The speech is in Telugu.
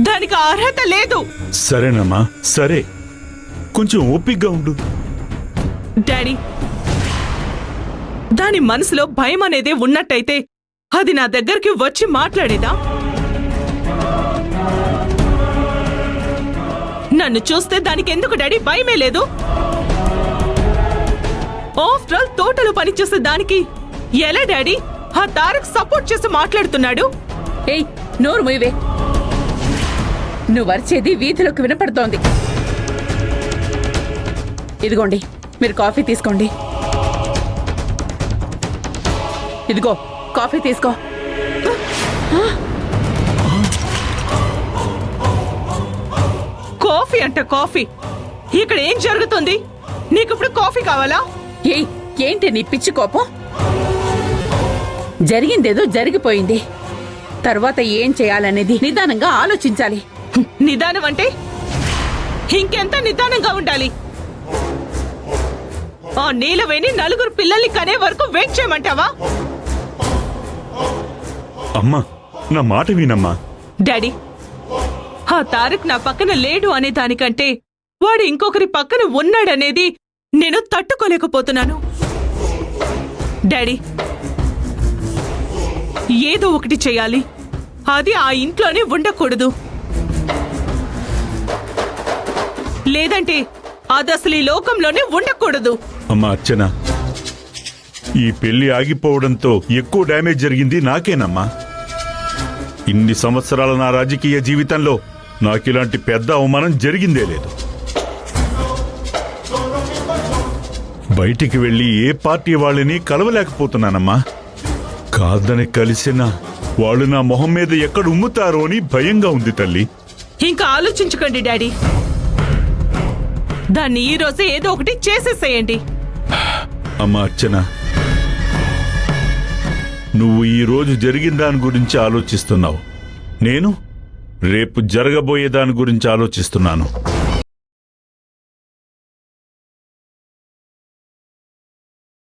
దానికి అర్హత లేదు. సరేనమ్మా, సరే, కొంచెం ఓపికగా ఉండు. డాడీ, దాని మనసులో భయం అనేదే ఉన్నట్టయితే అది నా దగ్గరికి వచ్చి మాట్లాడేదా? నన్ను చూస్తే దానికి ఎందుకు డాడీ భయమే లేదు? ఆఫ్టర్ ఆల్ తోటలో పనిచేసే దానికి ఎలా డాడీ ఆ తారక్ సపోర్ట్ చేసి మాట్లాడుతున్నాడు? ఏయ్, నోరు మూయవే. నువ్వు అరిచేది వీధిలోకి వినపడుతోంది. ఇదిగోండి, మీరు కాఫీ తీసుకోండి. ఇదిగో కాఫీ తీసుకో. కాఫీ అంట కాఫీ. ఇక్కడ ఏం జరుగుతుంది? నీకిప్పుడు కాఫీ కావాలా? ఏయ్, ఏంటి నీ పిచ్చి కోపం? జరిగిందేదో జరిగిపోయింది. తర్వాత ఏం చేయాలనేది నిదానంగా ఆలోచించాలి. నిదానం అంటే ఇంకెంత నిదానంగా ఉండాలి? ఆ నీలవేణి నలుగురు పిల్లల్ని కనే వరకు వెయిట్ చేయమంటావా? అమ్మా, నా మాట వినమ్మా. డాడీ, ఆ తారక్ నా పక్కన లేడు అనే దానికంటే వాడు ఇంకొకరి పక్కన ఉన్నాడనేది నేను తట్టుకోలేకపోతున్నాను. డాడీ, ఏదో ఒకటి చేయాలి. అది ఆ ఇంట్లోనే ఉండకూడదు. లేదంటే అది అసలు ఈ లోకంలోనే ఉండకూడదు. అమ్మా అర్చన, ఈ పెళ్లి ఆగిపోవడంతో ఎక్కువ డ్యామేజ్ జరిగింది నాకేనమ్మా. ఇన్ని సంవత్సరాల నా రాజకీయ జీవితంలో నాకిలాంటి పెద్ద అవమానం జరిగిందే లేదు. బయటికి వెళ్లి ఏ పార్టీ వాళ్ళని కలవలేకపోతున్నానమ్మా. కాదని కలిసినా వాళ్ళు నా మొహం మీద ఎక్కడ ఉమ్ముతారో అని భయంగా ఉంది తల్లి. ఇంకా ఆలోచించకండి డాడీ. దాన్ని ఈ రోజే ఏదో ఒకటి చేసేసేయండి. అమ్మా అర్చన, నువ్వు ఈ రోజు జరిగిన దాని గురించి ఆలోచిస్తున్నావు. నేను రేపు జరగబోయే దాని గురించి ఆలోచిస్తున్నాను.